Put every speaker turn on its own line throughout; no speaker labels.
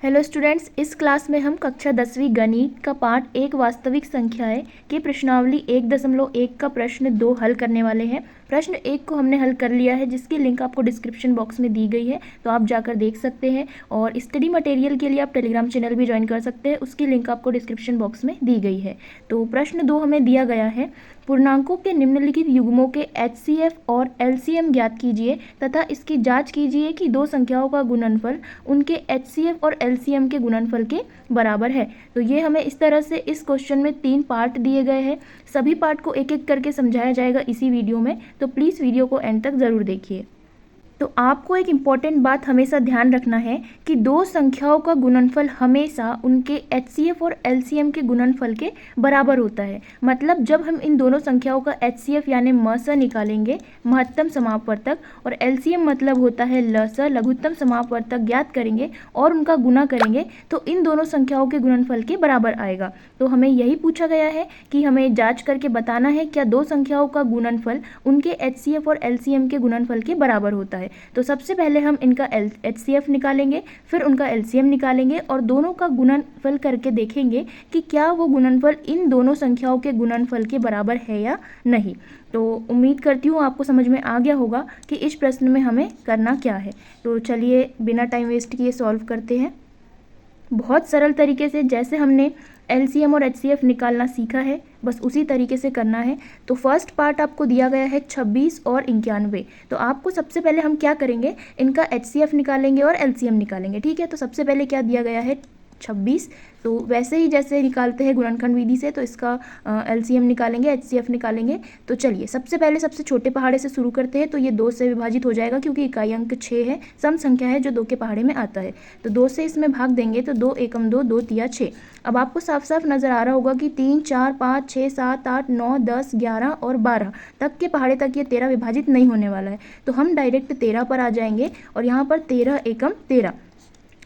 Hello students, इस class में हम कक्षा 10वीं गणित का पाठ एक वास्तविक संख्याएं की प्रश्नावली 1.1 का प्रश्न 2 हल करने वाले हैं। प्रश्न 1 को हमने हल कर लिया है, जिसकी लिंक आपको डिस्क्रिप्शन बॉक्स में दी गई है, तो आप जाकर देख सकते हैं। और स्टडी मटेरियल के लिए आप टेलीग्राम चैनल भी ज्वाइन कर सकते हैं, उसकी लिंक आपको डिस्क्रिप्शन बॉक्स में दी गई है। तो प्रश्न 2 हमें दिया गया है, पूर्णांकों के निम्नलिखित युग्मों के HCF और LCM ज्ञात कीजिए तथा इसकी जांच कीजिए कि दो संख्याओं का गुणनफल उनके HCF और LCM के गुणनफल के बराबर है। तो ये हमें इस तरह से इस क्वेश्चन में 3 पार्ट दिए गए हैं। सभी पार्ट को एक एक करके समझाया जाएगा इसी वीडियो में, तो प्लीज़ वीडियो को एंड तक ज़रूर देखिए। तो आपको एक इम्पॉर्टेंट बात हमेशा ध्यान रखना है कि दो संख्याओं का गुणनफल हमेशा उनके HCF और LCM के गुणनफल के बराबर होता है। मतलब जब हम इन दोनों संख्याओं का HCF यानी मस निकालेंगे, महत्तम समापवर्तक, और LCM मतलब होता है लस, लघुत्तम समापवर्तक, ज्ञात करेंगे और उनका गुणा करेंगे, तो इन दोनों संख्याओं के गुणनफल के बराबर आएगा। तो हमें यही पूछा गया है कि हमें जाँच करके बताना है क्या दो संख्याओं का गुणनफल उनके HCF और LCM के गुणनफल के बराबर होता है। तो सबसे पहले हम इनका HCF निकालेंगे, फिर उनका LCM निकालेंगे और दोनों का गुणनफल करके देखेंगे कि क्या वो गुणनफल इन दोनों संख्याओं के गुणनफल के बराबर है या नहीं। तो उम्मीद करती हूँ आपको समझ में आ गया होगा कि इस प्रश्न में हमें करना क्या है। तो चलिए बिना टाइम वेस्ट किए सॉल्व करते हैं। बहुत सरल तरीके से जैसे हमने LCM और HCF निकालना सीखा है, बस उसी तरीके से करना है। तो फर्स्ट पार्ट आपको दिया गया है 26 और 91। तो आपको सबसे पहले हम क्या करेंगे, इनका HCF निकालेंगे और LCM निकालेंगे। ठीक है, तो सबसे पहले क्या दिया गया है 26, तो वैसे ही जैसे निकालते हैं गुणनखंड विधि से, तो इसका LCM निकालेंगे, HCF निकालेंगे। तो चलिए सबसे पहले सबसे छोटे पहाड़े से शुरू करते हैं। तो ये 2 से विभाजित हो जाएगा क्योंकि इकाई अंक 6 है, सम संख्या है जो 2 के पहाड़े में आता है। तो 2 से इसमें भाग देंगे तो 2 एकम 2, 2 तिया 6। अब आपको साफ साफ नज़र आ रहा होगा कि 3, 4, 5, 6, 7, 8, 9, 10, 11 और 12 तक के पहाड़े तक ये 13 विभाजित नहीं होने वाला है। तो हम डायरेक्ट 13 पर आ जाएंगे और यहाँ पर 13 एकम 13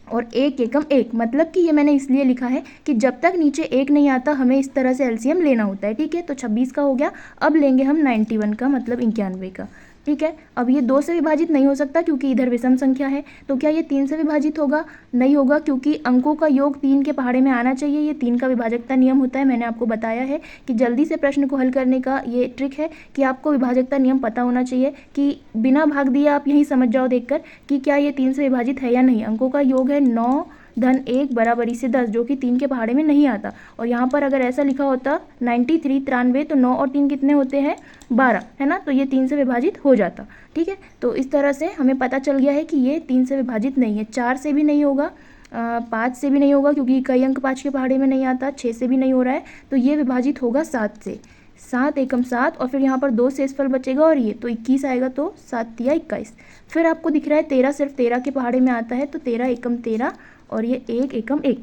और 1 एकम 1, मतलब कि ये मैंने इसलिए लिखा है कि जब तक नीचे 1 नहीं आता हमें इस तरह से LCM लेना होता है। ठीक है, तो 26 का हो गया। अब लेंगे हम 91 का, मतलब 91 का। ठीक है, अब ये 2 से विभाजित नहीं हो सकता क्योंकि इधर विषम संख्या है। तो क्या ये 3 से विभाजित होगा? नहीं होगा, क्योंकि अंकों का योग 3 के पहाड़े में आना चाहिए। ये 3 का विभाजकता नियम होता है। मैंने आपको बताया है कि जल्दी से प्रश्न को हल करने का ये ट्रिक है कि आपको विभाजकता नियम पता होना चाहिए, कि बिना भाग दिए आप यही समझ जाओ देखकर कि क्या ये 3 से विभाजित है या नहीं। अंकों का योग है 9 धन 1 बराबरी से 10, जो कि 3 के पहाड़े में नहीं आता। और यहाँ पर अगर ऐसा लिखा होता 93 93, तो 9 और 3 कितने होते हैं? 12, है ना। तो ये 3 से विभाजित हो जाता। ठीक है, तो इस तरह से हमें पता चल गया है कि ये 3 से विभाजित नहीं है। 4 से भी नहीं होगा, 5 से भी नहीं होगा क्योंकि इकाई अंक 5 के पहाड़े में नहीं आता, 6 से भी नहीं हो रहा है। तो ये विभाजित होगा 7 से। 7 एकम 7 और फिर यहाँ पर 2 शेषफल बचेगा और ये तो 21 आएगा, तो 7 तिया 21। फिर आपको दिख रहा है 13 सिर्फ 13 के पहाड़े में आता है, तो 13 एकम 13 और ये 1 एकम 1।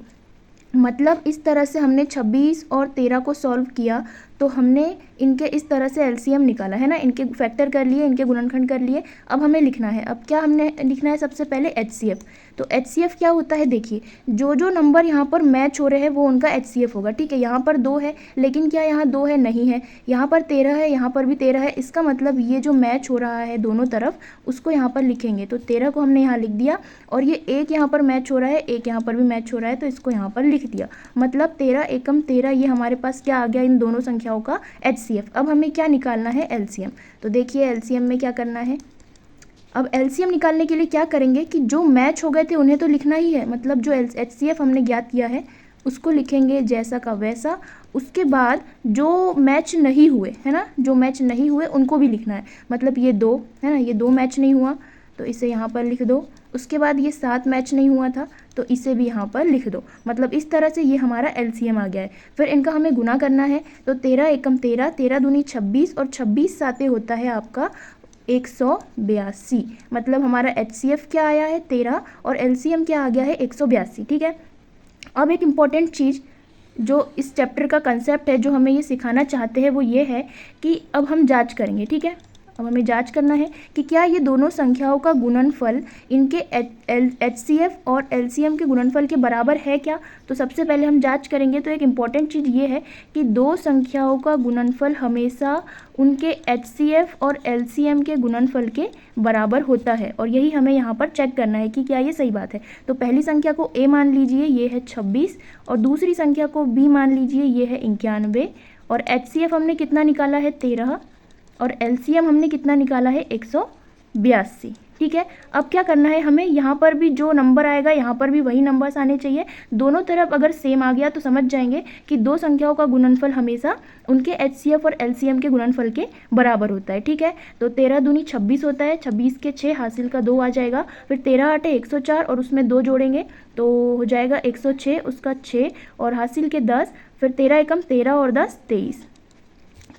मतलब इस तरह से हमने 26 और 13 को सॉल्व किया, तो हमने इनके इस तरह से LCM निकाला है ना, इनके फैक्टर कर लिए, इनके गुणनखंड कर लिए। अब हमें लिखना है, अब क्या हमने लिखना है सबसे पहले HCF। तो HCF क्या होता है, देखिए जो जो नंबर यहाँ पर मैच हो रहे हैं वो उनका HCF होगा। ठीक है, यहाँ पर 2 है, लेकिन क्या यहाँ 2 है? नहीं है। यहाँ पर 13 है, यहाँ पर भी 13 है। इसका मतलब ये जो मैच हो रहा है दोनों तरफ, उसको यहाँ पर लिखेंगे। तो 13 को हमने यहाँ लिख दिया, और ये 1 यहाँ पर मैच हो रहा है, 1 यहाँ पर भी मैच हो रहा है, तो इसको यहाँ पर लिख दिया। मतलब 13 एकम 13 ये हमारे पास क्या आ गया, इन दोनों संख्याओं का HCF। अब हमें क्या निकालना है? LCM। तो देखिए LCM में क्या करना है। अब LCM निकालने के लिए क्या करेंगे कि जो मैच हो गए थे उन्हें तो लिखना ही है। मतलब जो HCF हमने ज्ञात किया है उसको लिखेंगे जैसा का वैसा। उसके बाद जो मैच नहीं हुए, है ना, जो मैच नहीं हुए उनको भी लिखना है। मतलब ये 2 है ना, ये 2 मैच नहीं हुआ तो इसे यहाँ पर लिख दो। उसके बाद ये 7 मैच नहीं हुआ था तो इसे भी यहाँ पर लिख दो। मतलब इस तरह से ये हमारा LCM आ गया है। फिर इनका हमें गुना करना है। तो 13 एकम 13, 13 दूनी 26 और 26 साते होता है आपका 182। मतलब हमारा HCF क्या आया है 13 और LCM क्या आ गया है 182। ठीक है, अब एक इम्पॉर्टेंट चीज़ जो इस चैप्टर का कंसेप्ट है, जो हमें ये सिखाना चाहते हैं, वो ये है कि अब हम जांच करेंगे। ठीक है, अब हमें जांच करना है कि क्या ये दोनों संख्याओं का गुणनफल इनके HCF और LCM के गुणनफल के बराबर है क्या। तो सबसे पहले हम जांच करेंगे। तो एक इम्पॉर्टेंट चीज़ ये है कि दो संख्याओं का गुणनफल हमेशा उनके HCF और LCM के गुणनफल के बराबर होता है, और यही हमें यहाँ पर चेक करना है कि क्या ये सही बात है। तो पहली संख्या को A मान लीजिए, ये है 26, और दूसरी संख्या को B मान लीजिए, ये है 91, और HCF हमने कितना निकाला है 13, और LCM हमने कितना निकाला है 182। ठीक है, अब क्या करना है हमें, यहाँ पर भी जो नंबर आएगा यहाँ पर भी वही नंबर्स आने चाहिए। दोनों तरफ अगर सेम आ गया तो समझ जाएंगे कि दो संख्याओं का गुणनफल हमेशा उनके HCF और LCM के गुणनफल के बराबर होता है। ठीक है, तो 13 दूनी 26 होता है, 26 के 6 हासिल का 2 आ जाएगा, फिर 13 आटे 104 और उसमें 2 जोड़ेंगे तो हो जाएगा 106, उसका 6 और हासिल के 10, फिर 13 एकम 13 और 10 23।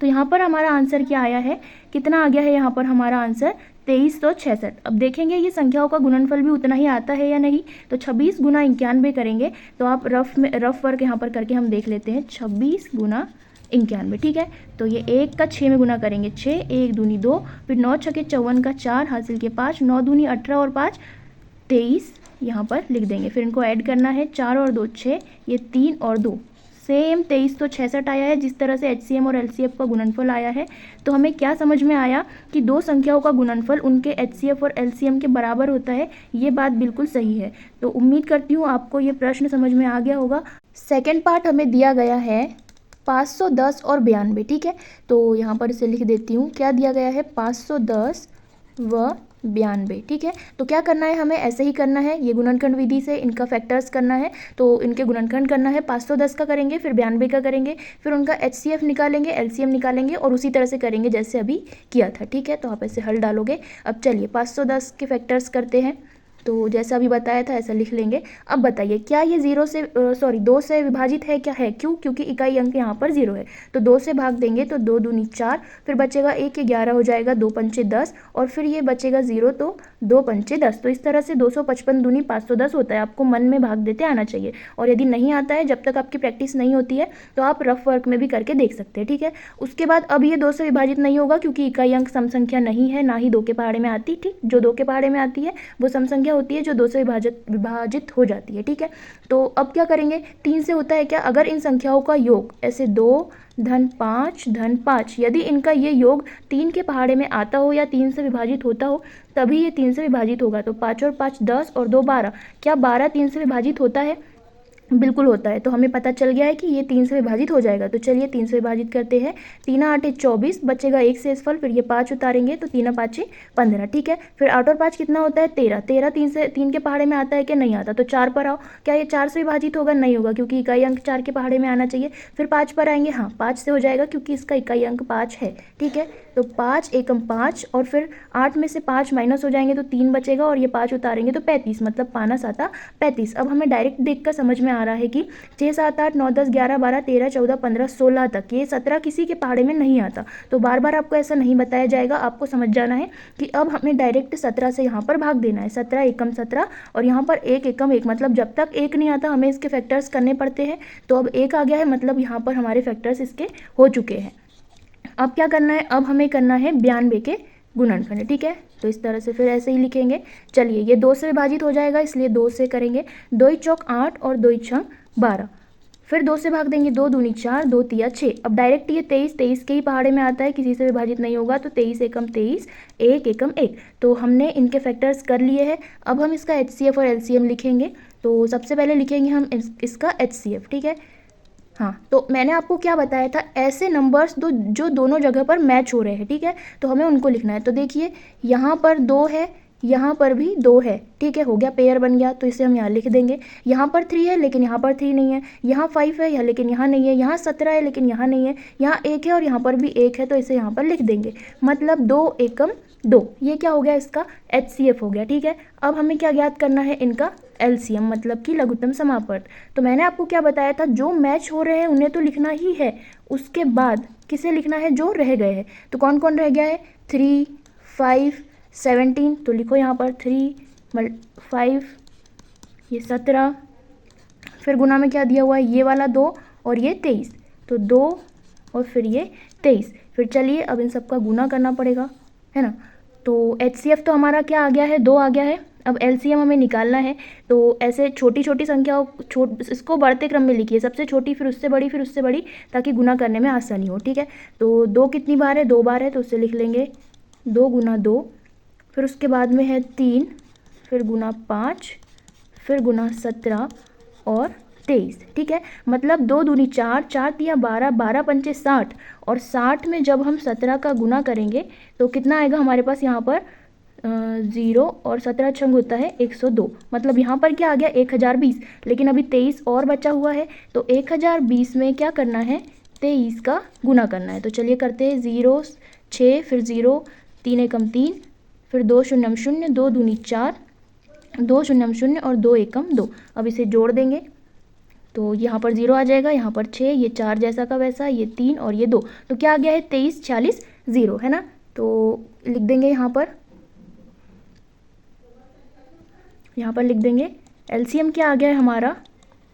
तो यहाँ पर हमारा आंसर क्या आया है, कितना आ गया है यहाँ पर हमारा आंसर 2366। अब देखेंगे ये संख्याओं का गुणनफल भी उतना ही आता है या नहीं। तो 26 गुना 91 करेंगे, तो आप रफ वर्क यहाँ पर करके हम देख लेते हैं। 26 गुना 91, ठीक है, तो ये 1 का 6 में गुना करेंगे, 6, 1 दूनी 2, फिर 9 छके 54 का 4 हासिल के 5, 9 दूनी 18 और 5 23 यहाँ पर लिख देंगे। फिर इनको ऐड करना है, 4 और 2 6, ये 3 और 2 सेम 2366 आया है, जिस तरह से HCM और LCF का गुणनफल आया है। तो हमें क्या समझ में आया कि दो संख्याओं का गुणनफल उनके HCF और LCM के बराबर होता है। ये बात बिल्कुल सही है। तो उम्मीद करती हूँ आपको ये प्रश्न समझ में आ गया होगा। सेकेंड पार्ट हमें दिया गया है 510 और 92। ठीक है, तो यहाँ पर इसे लिख देती हूँ। क्या दिया गया है, 510 व 92। ठीक है, तो क्या करना है हमें, ऐसे ही करना है, ये गुणनखंड विधि से इनका फैक्टर्स करना है। तो इनके गुणनखंड करना है, 510 का करेंगे, फिर 92 का करेंगे, फिर उनका HCF निकालेंगे, LCM निकालेंगे, और उसी तरह से करेंगे जैसे अभी किया था। ठीक है, तो आप ऐसे हल डालोगे। अब चलिए 510 के फैक्टर्स करते हैं। तो जैसा अभी बताया था ऐसा लिख लेंगे। अब बताइए क्या ये 2 से विभाजित है क्या है, क्यों, क्योंकि इकाई अंक यहाँ पर 0 है। तो 2 से भाग देंगे तो 2 दूनी 4, फिर बचेगा 1 के 11 हो जाएगा, 2 पंचे 10, और फिर ये बचेगा 0, तो 2 पंचे 10। तो इस तरह से 255 दूनी 510 होता है। आपको मन में भाग देते आना चाहिए, और यदि नहीं आता है, जब तक आपकी प्रैक्टिस नहीं होती है, तो आप रफ वर्क में भी करके देख सकते हैं। ठीक है, उसके बाद अब ये 2 से विभाजित नहीं होगा, क्योंकि इकाई अंक सम संख्या नहीं है, ना ही 2 के पहाड़े में आती। ठीक, जो 2 के पहाड़े में आती है वो सम संख्या होती है जो 2 से विभाजित हो जाती है। ठीक है, तो अब क्या करेंगे, 3 से होता है क्या, अगर इन संख्याओं का योग ऐसे 2 धन 5 धन 5, यदि इनका ये योग 3 के पहाड़े में आता हो या 3 से विभाजित होता हो, तभी ये 3 से विभाजित होगा। तो 5 और 5 10 और 2 12। क्या 12 3 से विभाजित होता है, बिल्कुल होता है। तो हमें पता चल गया है कि ये 3 से विभाजित हो जाएगा। तो चलिए 3 से विभाजित करते हैं। 3 आठे 24, बचेगा 1 से फल, फिर ये 5 उतारेंगे तो 3 5 15। ठीक है, फिर 8 और 5 कितना होता है 13। 13 3 के पहाड़े में आता है कि नहीं आता। तो 4 पर आओ, क्या ये 4 से विभाजित होगा, नहीं होगा, क्योंकि इकाई अंक 4 के पहाड़े में आना चाहिए। फिर 5 पर आएंगे, हाँ 5 से हो जाएगा क्योंकि इसका इकाई अंक 5 है। ठीक है, तो 5 एकम 5, और फिर 8 में से 5 माइनस हो जाएंगे तो 3 बचेगा, और ये 5 उतारेंगे तो 35, मतलब पाना साता 35। अब हमें डायरेक्ट देख कर समझ में आ रहा है कि 6 7 8 9 10 11 12 13 14 15 16 तक, ये 17 किसी के पहाड़े में नहीं आता। तो बार बार आपको ऐसा नहीं बताया जाएगा, आपको समझ जाना है कि अब हमें डायरेक्ट 17 से यहाँ पर भाग देना है। 17 एकम 17, और यहाँ पर 1 एकम 1, मतलब जब तक 1 नहीं आता हमें इसके फैक्टर्स करने पड़ते हैं। तो अब 1 आ गया है, मतलब यहाँ पर हमारे फैक्टर्स इसके हो चुके हैं। अब क्या करना है, अब हमें करना है 92 के गुणनखंड। ठीक है, तो इस तरह से फिर ऐसे ही लिखेंगे। चलिए ये 2 से विभाजित हो जाएगा, इसलिए 2 से करेंगे। 2 चौक 8 और 2 छंग 12, फिर 2 से भाग देंगे, 2 दूनी 4, 2 तिया 6। अब डायरेक्ट ये 23 के ही पहाड़े में आता है, किसी से विभाजित नहीं होगा। तो 23 एकम 23, 1 एकम 1। तो हमने इनके फैक्टर्स कर लिए हैं। अब हम इसका HCF और LCM लिखेंगे। तो सबसे पहले लिखेंगे हम इसका HCF। ठीक है, हाँ, तो मैंने आपको क्या बताया था, ऐसे नंबर्स जो दोनों जगह पर मैच हो रहे हैं। ठीक है, तो हमें उनको लिखना है। तो देखिए यहाँ पर 2 है, यहाँ पर भी 2 है। ठीक है, हो गया, पेयर बन गया, तो इसे हम यहाँ लिख देंगे। यहाँ पर 3 है लेकिन यहाँ पर 3 नहीं है, यहाँ 5 है लेकिन यहाँ नहीं है, यहाँ 17 है लेकिन यहाँ नहीं है, यहाँ 1 है और यहाँ पर भी 1 है, तो इसे यहाँ पर लिख देंगे। मतलब 2 एकम 2, ये क्या हो गया, इसका HCF हो गया। ठीक है, अब हमें क्या ज्ञात करना है, इनका LCM, मतलब कि लघुत्तम समापवर्त। तो मैंने आपको क्या बताया था, जो मैच हो रहे हैं उन्हें तो लिखना ही है, उसके बाद किसे लिखना है, जो रह गए हैं। तो कौन कौन रह गया है, 3 5 17, तो लिखो यहाँ पर 3 5, ये 17, फिर गुना में क्या दिया हुआ है, ये वाला 2 और ये 23, तो 2 और फिर ये 23। फिर चलिए अब इन सबका गुना करना पड़ेगा। है ना। तो HCF तो हमारा क्या आ गया है, 2 आ गया है। अब LCM हमें निकालना है, तो ऐसे छोटी छोटी संख्याओं इसको बढ़ते क्रम में लिखिए, सबसे छोटी फिर उससे बड़ी फिर उससे बड़ी, ताकि गुना करने में आसानी हो। ठीक है, तो 2 कितनी बार है, 2 बार है, तो उससे लिख लेंगे 2 गुना 2, फिर उसके बाद में है 3, फिर गुना 5, फिर गुना 17 और 23। ठीक है, मतलब 2 दूनी 4, 4 तिया 12, 12 पंचे 60, और 60 में जब हम 17 का गुना करेंगे तो कितना आएगा हमारे पास यहाँ पर 0, और 17 छंग होता है 102, मतलब यहाँ पर क्या आ गया 1020। लेकिन अभी 23 और बचा हुआ है, तो 1020 में क्या करना है, 23 का गुना करना है। तो चलिए करते हैं, 0 6, फिर 0 3 एकम 3, फिर 2 शून्यम 0, 2 दूनी 4, 2 शून्यम 0 और 2 एकम 2। अब इसे जोड़ देंगे तो यहाँ पर 0 आ जाएगा, यहाँ पर 6, ये 4 जैसा का वैसा, ये 3 और ये 2, तो क्या आ गया है 23 40 0, है ना। तो लिख देंगे यहाँ पर लिख देंगे LCM क्या आ गया है हमारा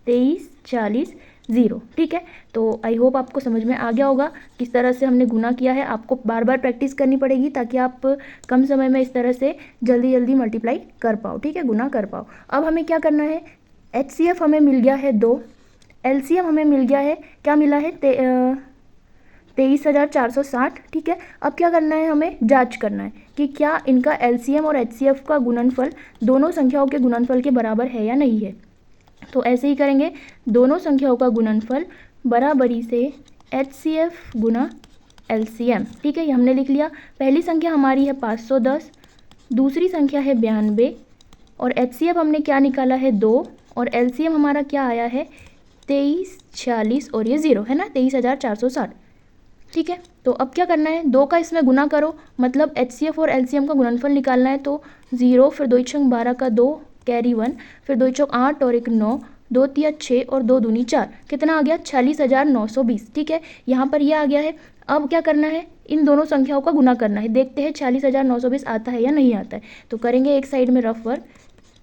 23 40 0। ठीक है, तो आई होप आपको समझ में आ गया होगा किस तरह से हमने गुना किया है। आपको बार बार प्रैक्टिस करनी पड़ेगी ताकि आप कम समय में इस तरह से जल्दी जल्दी मल्टीप्लाई कर पाओ। ठीक है, गुना कर पाओ। अब हमें क्या करना है, HCF हमें मिल गया है 2, LCM हमें मिल गया है, क्या मिला है 23,460। ठीक है, अब क्या करना है, हमें जांच करना है कि क्या इनका LCM और HCF का गुणनफल दोनों संख्याओं के गुणनफल के बराबर है या नहीं है। तो ऐसे ही करेंगे, दोनों संख्याओं का गुणनफल बराबरी से HCF गुना LCM। ठीक है, ये हमने लिख लिया। पहली संख्या हमारी है 510, दूसरी संख्या है 92, और HCF हमने क्या निकाला है 2, और LCM हमारा क्या आया है 23 40 और ये 0, है ना, 23,460। ठीक है, तो अब क्या करना है, 2 का इसमें गुना करो, मतलब HCF और LCM का गुणनफल निकालना है। तो 0, फिर 2 छंग 12 का 2, कैरी 1, फिर 2 चौक 8 और 1 9, 2 तिया 6 और 2 दूनी 4, कितना आ गया 46,920। ठीक है, यहाँ पर ये आ गया है। अब क्या करना है, इन दोनों संख्याओं का गुना करना है, देखते हैं 46,920 आता है या नहीं आता है। तो करेंगे एक साइड में रफ वर्क,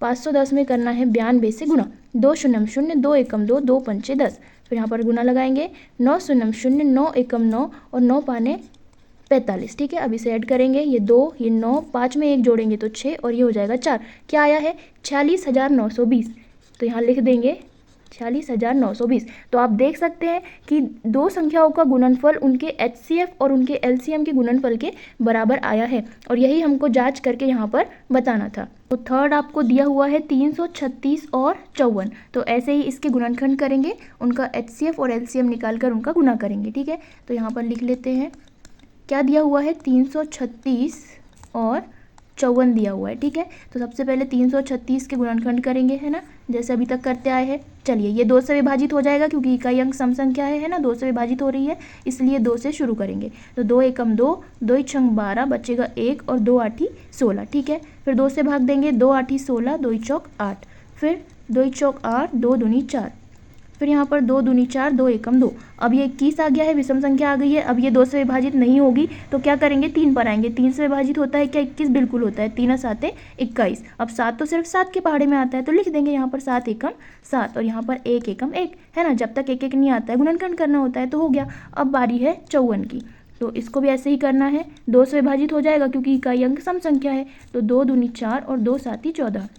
510 में करना है 92 से गुना, 2 शून्यम 0, 2 एकम 2, 2 पंचे 10, फिर यहाँ पर गुना लगाएंगे, 9 शून्यम 0, 9 एकम 9 और 9 पाने 45। ठीक है, अब इसे ऐड करेंगे, ये 2 ये 9, 5 में 1 जोड़ेंगे तो 6 और ये हो जाएगा 4। क्या आया है 46,920, तो यहाँ लिख देंगे 46,920। तो आप देख सकते हैं कि दो संख्याओं का गुणनफल उनके HCF और उनके LCM के गुणनफल के बराबर आया है, और यही हमको जांच करके यहाँ पर बताना था। तो थर्ड आपको दिया हुआ है 336 और 54, तो ऐसे ही इसके गुणनखंड करेंगे, उनका HCF और LCM निकाल कर उनका गुना करेंगे। ठीक है, तो यहाँ पर लिख लेते हैं, क्या दिया हुआ है 336 और 54 दिया हुआ है। ठीक है, तो सबसे पहले 336 के गुणनखंड करेंगे, है ना, जैसे अभी तक करते आए हैं। चलिए, ये 2 से विभाजित हो जाएगा क्योंकि इकाई अंक सम संख्या है ना, 2 से विभाजित हो रही है, इसलिए 2 से शुरू करेंगे। तो 2 एकम 2, 2 छंग 12, बचेगा 1 और 2 आठी 16। ठीक है, फिर 2 से भाग देंगे, 2 आठी 16, 2 चौक 8, फिर 2 चौक 8, 2 दूनी 4, फिर यहाँ पर 2 दूनी 4, 2 एकम 2। अब ये 21 आ गया है, विषम संख्या आ गई है। अब ये 2 से विभाजित नहीं होगी तो क्या करेंगे, 3 पर आएंगे। 3 से विभाजित होता है क्या 21, बिल्कुल होता है, 3 7 21। अब 7 तो सिर्फ 7 के पहाड़े में आता है, तो लिख देंगे यहाँ पर 7 एकम 7, और यहाँ पर 1 एकम 1, है ना, जब तक 1 1 नहीं आता है गुणनखंड करना होता है। तो हो गया। अब बारी है 54 की, तो इसको भी ऐसे ही करना है, 2 से विभाजित हो जाएगा क्योंकि इकाई अंक सम संख्या है। तो 2 दूनी 4 और 2 7 14।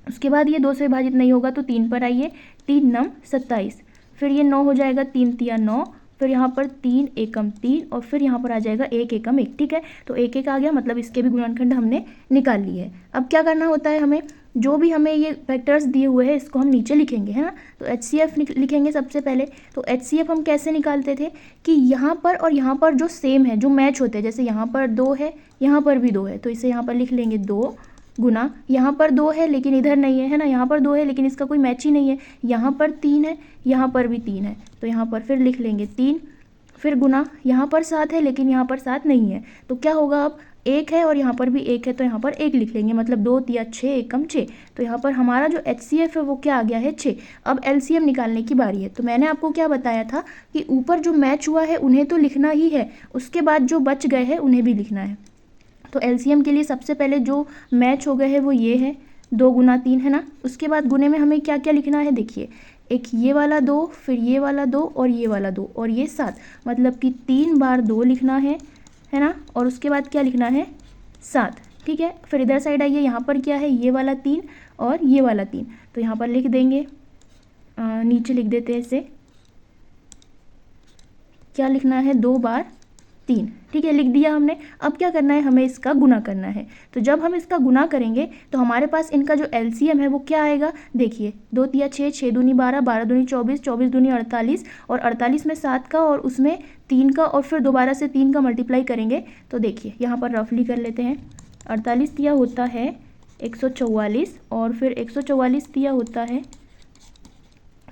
उसके बाद ये 2 से विभाजित नहीं होगा तो 3 पर आइए, 3 9 27, फिर ये 9 हो जाएगा, 3 तिया 9, फिर यहाँ पर 3 एकम 3, और फिर यहाँ पर आ जाएगा 1 एकम 1। ठीक है, तो 1 1 आ गया, मतलब इसके भी गुणनखंड हमने निकाल लिए है। अब क्या करना होता है, हमें जो भी हमें ये फैक्टर्स दिए हुए हैं इसको हम नीचे लिखेंगे, है ना। तो HCF लिखेंगे सबसे पहले। तो HCF हम कैसे निकालते थे कि यहाँ पर और यहाँ पर जो सेम है, जो मैच होते हैं, जैसे यहाँ पर 2 है, यहाँ पर भी 2 है, तो इसे यहाँ पर लिख लेंगे 2 गुना, यहाँ पर 2 है लेकिन इधर नहीं है, है ना, यहाँ पर 2 है लेकिन इसका कोई मैच ही नहीं है, यहाँ पर 3 है, यहाँ पर भी 3 है, तो यहाँ पर फिर लिख लेंगे 3, फिर गुना, यहाँ पर 7 है लेकिन यहाँ पर 7 नहीं है, तो क्या होगा, अब 1 है और यहाँ पर भी 1 है, तो यहाँ पर 1 लिख लेंगे, मतलब 2 तिया 6 एकम 6। तो यहाँ पर हमारा जो HCF है वो क्या आ गया है 6। अब LCM निकालने की बारी है। तो मैंने आपको क्या बताया था कि ऊपर जो मैच हुआ है उन्हें तो लिखना ही है, उसके बाद जो बच गए हैं उन्हें भी लिखना है। तो LCM के लिए सबसे पहले जो मैच हो गए हैं वो ये है 2 गुना 3, है ना। उसके बाद गुने में हमें क्या क्या लिखना है, देखिए, एक ये वाला 2, फिर ये वाला 2 और ये वाला 2 और ये 7, मतलब कि 3 बार 2 लिखना है ना। और उसके बाद क्या लिखना है 7, ठीक है। फिर इधर साइड आइए, यहाँ पर क्या है, ये वाला 3 और ये वाला 3, तो यहाँ पर लिख देंगे, नीचे लिख देते हैं इसे, क्या लिखना है, 2 बार 3, ठीक है, लिख दिया हमने। अब क्या करना है, हमें इसका गुना करना है। तो जब हम इसका गुना करेंगे तो हमारे पास इनका जो एलसीएम है वो क्या आएगा, देखिए 2 तिया 6, 6 दूनी 12, 12 दूनी 24, 24 दूनी 48, और 48 में 7 का और उसमें 3 का और फिर दोबारा से 3 का मल्टीप्लाई करेंगे तो देखिए यहाँ पर रफली कर लेते हैं। 48 तिया होता है 144, और फिर 144 तिया होता है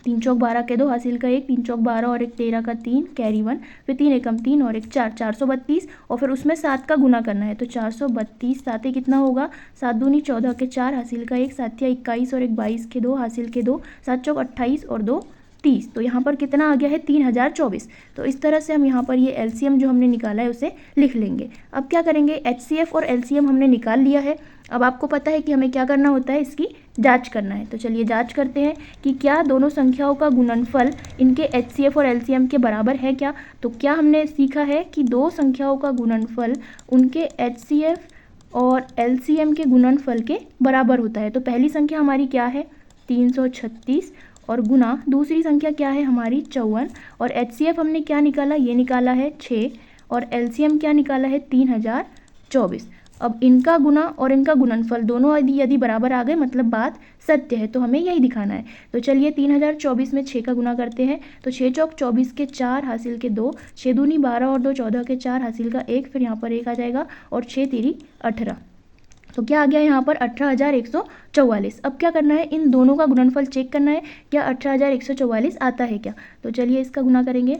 3 चौक 12 के 2 हासिल का 1, 3 चौक 12 और 1 13 का 3 कैरी 1, फिर 3 एकम 3 और 1 4, 432, और फिर उसमें 7 का गुना करना है। तो 432 साथ ही कितना होगा, 7 दूनी 14 के 4 हासिल का 1, 7 21 और 1 22 के 2 हासिल के 2, 7 चौक 28 और 2 30। तो यहाँ पर कितना आ गया है, 3024। तो इस तरह से हम यहाँ पर ये एलसीएम जो हमने निकाला है उसे लिख लेंगे। अब क्या करेंगे, एचसीएफ और एलसीएम हमने निकाल लिया है। अब आपको पता है कि हमें क्या करना होता है, इसकी जांच करना है। तो चलिए जांच करते हैं कि क्या दोनों संख्याओं का गुणनफल इनके एचसीएफ और एलसीएम के बराबर है क्या। तो क्या हमने सीखा है कि दो संख्याओं का गुणनफल उनके एचसीएफ और एलसीएम के गुणनफल के बराबर होता है। तो पहली संख्या हमारी क्या है, 336, और गुना दूसरी संख्या क्या है हमारी 54, और एचसीएफ हमने क्या निकाला, ये निकाला है 6, और एलसीएम क्या निकाला है 3024। अब इनका गुना और इनका गुणनफल दोनों यदि बराबर आ गए मतलब बात सत्य है, तो हमें यही दिखाना है। तो चलिए 3024 में 6 का गुना करते हैं। तो 6 चौक 24 के 4 हासिल के 2, 6 दूनी 12 और 2 14 के 4 हासिल का 1, फिर यहाँ पर 1 आ जाएगा, और 6 तिरी 18। तो क्या आ गया यहाँ पर 18144। अब क्या करना है, इन दोनों का गुणनफल चेक करना है, क्या 18144 आता है क्या। तो चलिए इसका गुना करेंगे,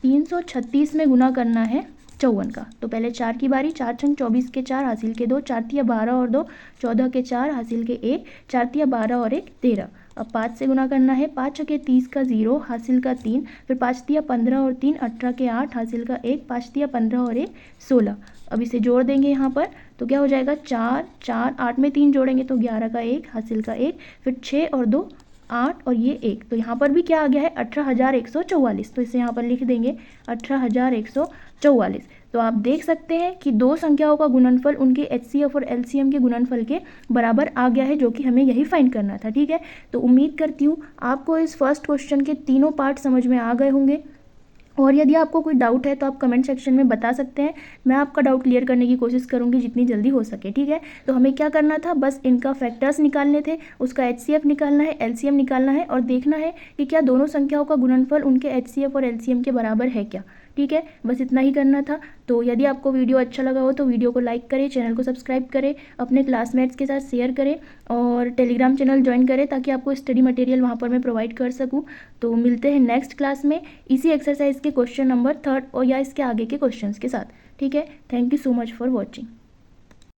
336 में गुना करना है 54 का। तो पहले 4 की बारी, 4 छंग 24 के 4 हासिल के 2, 4 तिया 12 और 2 14 के 4 हासिल के 1, 4 तिया 12 और 1 13। अब 5 से गुना करना है, 5 छके 30 का 0 हासिल का 3, फिर 5 तिया 15 और 3 18 के 8 हासिल का 1, 5 तिया 15 और 1 16। अब इसे जोड़ देंगे यहाँ पर, तो क्या हो जाएगा 4 4, 8 में 3 जोड़ेंगे तो 11 का 1 हासिल का 1, फिर 6 और 2 8 और ये 1। तो यहाँ पर भी क्या आ गया है 18144। तो इसे यहाँ पर लिख देंगे 18144। तो आप देख सकते हैं कि दो संख्याओं का गुणनफल उनके एचसीएफ और एलसीएम के गुणनफल के बराबर आ गया है, जो कि हमें यही फाइंड करना था। ठीक है, तो उम्मीद करती हूँ आपको इस फर्स्ट क्वेश्चन के तीनों पार्ट समझ में आ गए होंगे, और यदि आपको कोई डाउट है तो आप कमेंट सेक्शन में बता सकते हैं। मैं आपका डाउट क्लियर करने की कोशिश करूंगी जितनी जल्दी हो सके। ठीक है, तो हमें क्या करना था, बस इनका फैक्टर्स निकालने थे, उसका एचसीएफ निकालना है, एलसीएम निकालना है, और देखना है कि क्या दोनों संख्याओं का गुणनफल उनके एचसीएफ और एलसीएम के बराबर है क्या। ठीक है, बस इतना ही करना था। तो यदि आपको वीडियो अच्छा लगा हो तो वीडियो को लाइक करें, चैनल को सब्सक्राइब करें, अपने क्लासमेट्स के साथ शेयर करें, और टेलीग्राम चैनल ज्वाइन करें ताकि आपको स्टडी मटेरियल वहाँ पर मैं प्रोवाइड कर सकूँ। तो मिलते हैं नेक्स्ट क्लास में इसी एक्सरसाइज के क्वेश्चन नंबर 3 और या इसके आगे के क्वेश्चंस के साथ। ठीक है, thank you so much for watching.